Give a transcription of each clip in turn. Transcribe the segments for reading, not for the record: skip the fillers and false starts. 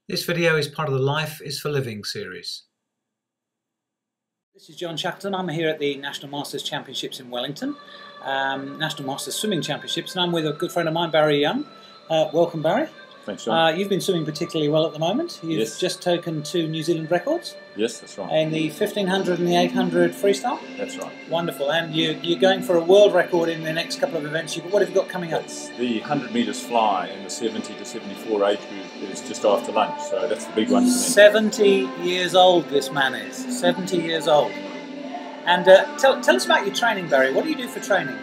This video is part of the Life is for Living series. This is John Shackleton. I'm here at the National Masters Championships in Wellington, National Masters Swimming Championships, and I'm with a good friend of mine, Barry Young. Welcome, Barry. Thanks, John. You've been swimming particularly well at the moment. You've just taken 2 New Zealand records. Yes, that's right. In the 1500 and the 800 freestyle. That's right. Wonderful. And you're going for a world record in the next couple of events. What have you got coming up? It's the 100 metres fly in the 70 to 74 age group is just after lunch, so that's the big one for me. 70 years old this man is. 70 years old. And tell us about your training, Barry. What do you do for training?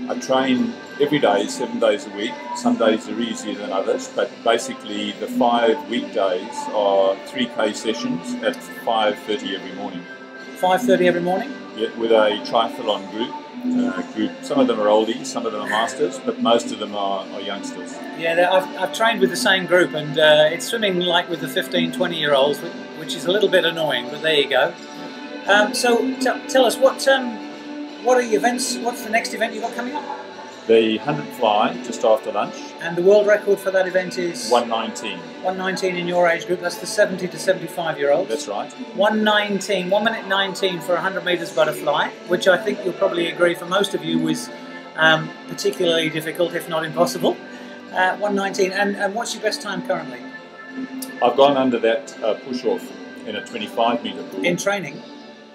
I train every day, 7 days a week. Some days are easier than others, but basically the 5 weekdays are 3K sessions at 5:30 every morning. 5:30 every morning? Yeah, with a triathlon group. Some of them are oldies, some of them are masters, but most of them are youngsters. Yeah, I've trained with the same group, and it's swimming like with the 15, 20-year-olds, which is a little bit annoying, but there you go. So tell us, what are the events? What's the next event you've got coming up? The 100 fly, just after lunch. And the world record for that event is? 1:19. 1:19 in your age group. That's the 70 to 75-year-olds. That's right. 1:19, 1 minute 19 for 100 metres butterfly, which I think you'll probably agree for most of you was particularly difficult, if not impossible. 1:19. And what's your best time currently? I've gone under that push-off in a 25-metre pool. In training?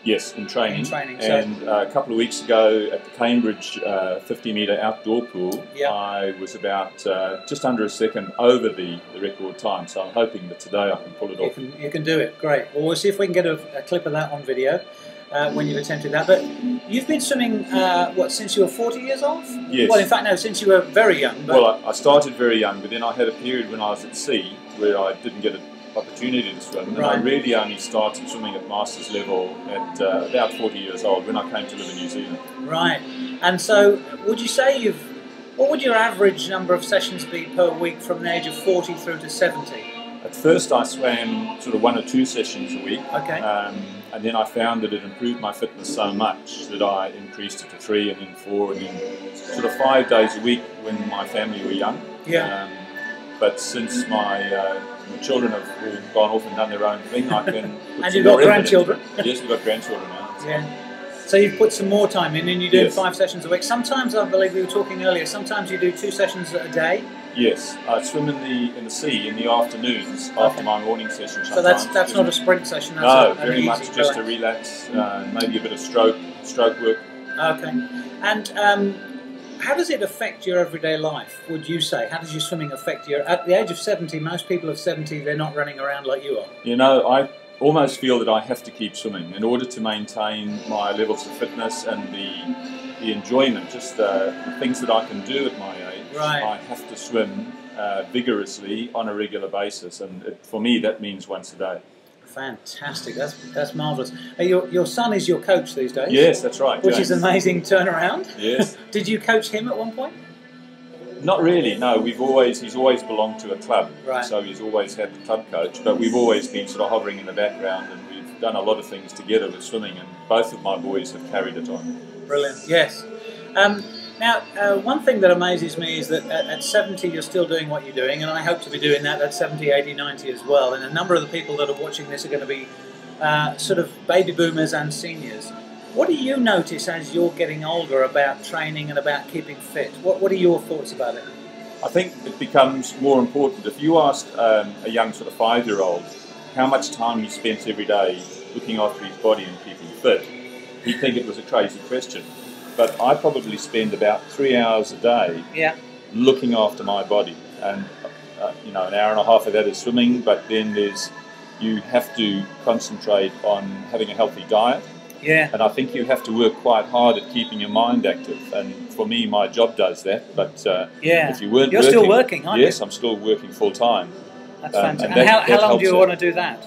Yes, in training. So and a couple of weeks ago at the Cambridge 50-metre outdoor pool, yep. I was about just under a second over the record time. So I'm hoping that today I can pull it off. You can do it. Great. Well, we'll see if we can get a clip of that on video when you've attempted that. But you've been swimming, since you were 40 years old? Yes. Well, in fact, no, since you were very young. But well, I started very young, but then I had a period when I was at sea where I didn't get an opportunity to swim, and right. I really only started swimming at masters level at about 40 years old when I came to live in New Zealand. Right. And so would you say what would your average number of sessions be per week from the age of 40 through to 70? At first I swam sort of 1 or 2 sessions a week, okay. And then I found that it improved my fitness so much that I increased it to 3 and then 4 and then sort of 5 days a week when my family were young. Yeah. But since my children have all gone off and done their own thing, I can put and you've got grandchildren? Yes, we've got grandchildren now. Yeah. So you've put some more time in and you do yes. 5 sessions a week. Sometimes, I believe we were talking earlier, sometimes you do 2 sessions a day? Yes, I swim in the sea in the afternoons after my morning session. So that's not a sprint session? That's no, very much just to relax, maybe a bit of stroke work. Okay. And how does it affect your everyday life, would you say? How does your swimming affect your... At the age of 70, most people of 70, they're not running around like you are. You know, I almost feel that I have to keep swimming in order to maintain my levels of fitness and the enjoyment, just the things that I can do at my age. Right. I have to swim vigorously on a regular basis, and for me that means once a day. Fantastic, that's marvellous. Your son is your coach these days? Yes, that's right. Which James. is an amazing turnaround. Yes. Did you coach him at one point? Not really, no. He's always belonged to a club, right. So he's always had the club coach, but we've always been sort of hovering in the background, and we've done a lot of things together with swimming, and both of my boys have carried it on. Brilliant, yes. Now, one thing that amazes me is that at 70 you're still doing what you're doing, and I hope to be doing that at 70, 80, 90 as well. And a number of the people that are watching this are going to be sort of baby boomers and seniors. What do you notice as you're getting older about training and about keeping fit? What are your thoughts about it? I think it becomes more important. If you asked a young sort of 5-year-old how much time he spends every day looking after his body and keeping fit, he'd think it was a crazy question. But I probably spend about 3 hours a day looking after my body, and an hour and a half of that is swimming. But then you have to concentrate on having a healthy diet, and I think you have to work quite hard at keeping your mind active. And for me, my job does that. But if you weren't, you're still working, aren't you? Yes, I'm still working full time. That's fantastic. And how long do you want to do that?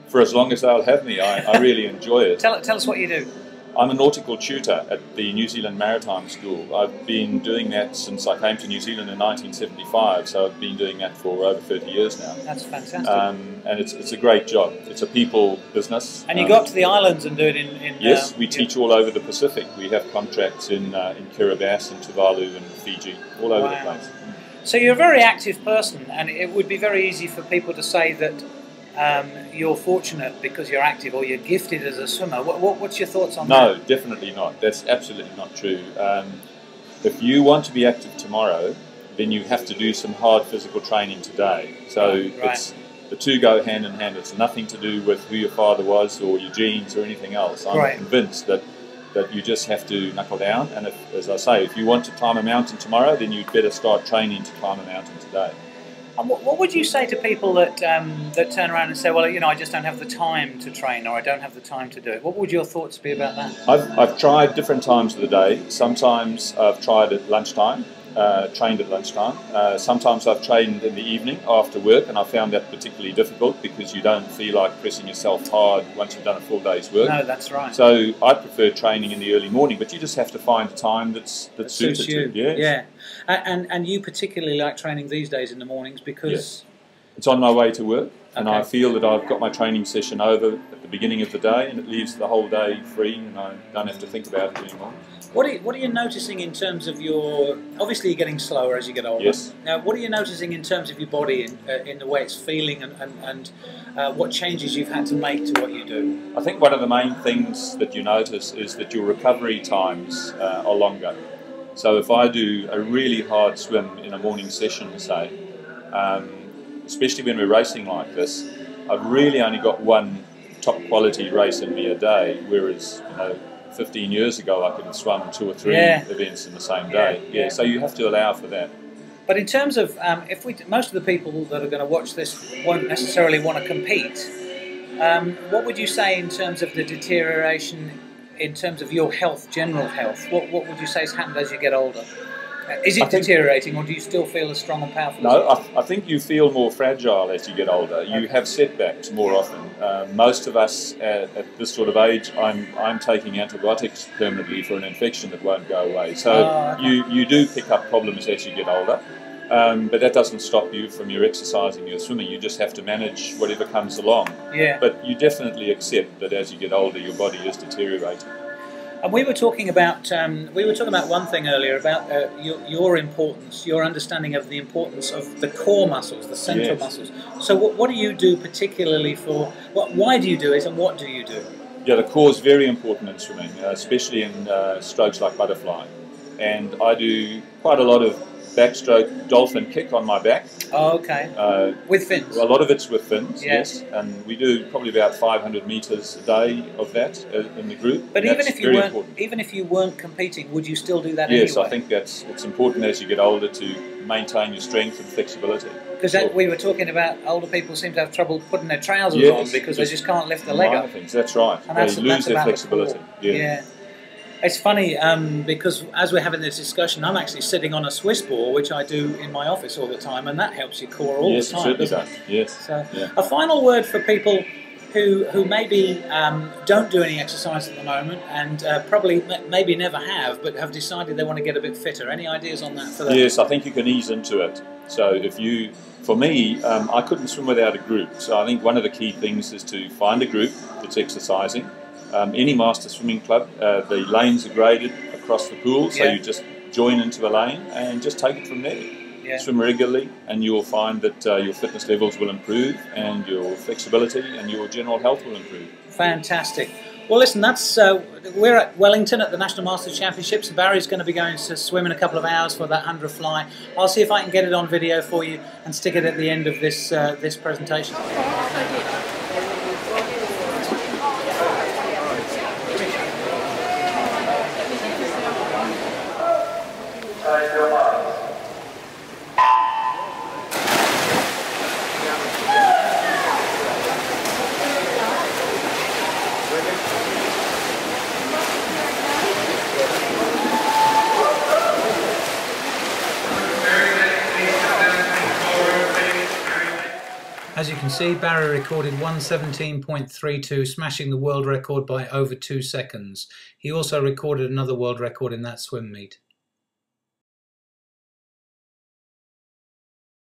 For as long as they'll have me. I really enjoy it. Tell us what you do. I'm a nautical tutor at the New Zealand Maritime School. I've been doing that since I came to New Zealand in 1975, so I've been doing that for over 30 years now. That's fantastic. And it's a great job. It's a people business. And you go up to the islands and do it in yes, we teach all over the Pacific. We have contracts in Kiribati and Tuvalu and Fiji, all over the place. So you're a very active person, and it would be very easy for people to say that you're fortunate because you're active or you're gifted as a swimmer. What's your thoughts on that? No, definitely not. That's absolutely not true. If you want to be active tomorrow, then you have to do some hard physical training today. So it's the two go hand in hand. It's nothing to do with who your father was or your genes or anything else. I'm convinced that you just have to knuckle down. And if, as I say, if you want to climb a mountain tomorrow, then you'd better start training to climb a mountain today. And what would you say to people that turn around and say, well, you know, I just don't have the time to train, or I don't have the time to do it? What would your thoughts be about that? I've tried different times of the day. Sometimes I've tried at lunchtime, trained at lunchtime. Sometimes I've trained in the evening after work, and I found that particularly difficult because you don't feel like pressing yourself hard once you've done a full day's work. No, that's right. So I prefer training in the early morning, but you just have to find a time that suits you. Yes. Yeah. And you particularly like training these days in the mornings because... It's on my way to work, and I feel that I've got my training session over at the beginning of the day, and it leaves the whole day free, and I don't have to think about it anymore. What are you noticing in terms of your... Obviously, you're getting slower as you get older. Yes. Now, what are you noticing in terms of your body, in the way it's feeling, and what changes you've had to make to what you do? I think one of the main things that you notice is that your recovery times are longer. So if I do a really hard swim in a morning session, say, especially when we're racing like this, I've really only got one top quality race in me a day, whereas 15 years ago I could have swum 2 or 3 events in the same day. So you have to allow for that. But in terms of, most of the people that are going to watch this won't necessarily want to compete. What would you say in terms of the deterioration, in terms of your health, general health? What would you say has happened as you get older? Is it deteriorating, or do you still feel as strong and powerful? No, I think you feel more fragile as you get older. You have setbacks more often. Most of us at this sort of age, I'm taking antibiotics permanently for an infection that won't go away. So you do pick up problems as you get older, but that doesn't stop you from your exercising, your swimming. You just have to manage whatever comes along. Yeah. But you definitely accept that as you get older, your body is deteriorating. And we were talking about one thing earlier about your importance, your understanding of the importance of the core muscles, the central muscles. So what do you do particularly for? Why do you do it, and what do you do? Yeah, the core is very important in swimming, especially in strokes like butterfly. And I do quite a lot of backstroke dolphin kick on my back. Oh, okay. With fins? Well, a lot of it's with fins, yes. And we do probably about 500 metres a day of that in the group. But even if you weren't competing, would you still do that anyway? Yes, I think it's important as you get older to maintain your strength and flexibility. Because we were talking about older people seem to have trouble putting their trousers on because they just can't lift the leg up. Things, that's right. And they lose their flexibility. Yeah. It's funny because as we're having this discussion, I'm actually sitting on a Swiss ball, which I do in my office all the time, and that helps your core all the time. Yes, it certainly does. Yes. So, a final word for people who maybe don't do any exercise at the moment, and probably maybe never have, but have decided they want to get a bit fitter. Any ideas on that for them? Yes, I think you can ease into it. So for me, I couldn't swim without a group. So I think one of the key things is to find a group that's exercising. Any master swimming club, the lanes are graded across the pool, so you just join into a lane and just take it from there. Yeah. Swim regularly, and you will find that your fitness levels will improve, and your flexibility and your general health will improve. Fantastic. Well, listen, we're at Wellington at the National Masters Championships. Barry's going to be going to swim in a couple of hours for that 100 fly. I'll see if I can get it on video for you and stick it at the end of this this presentation. As you can see, Barry recorded 1:17.32, smashing the world record by over 2 seconds. He also recorded another world record in that swim meet.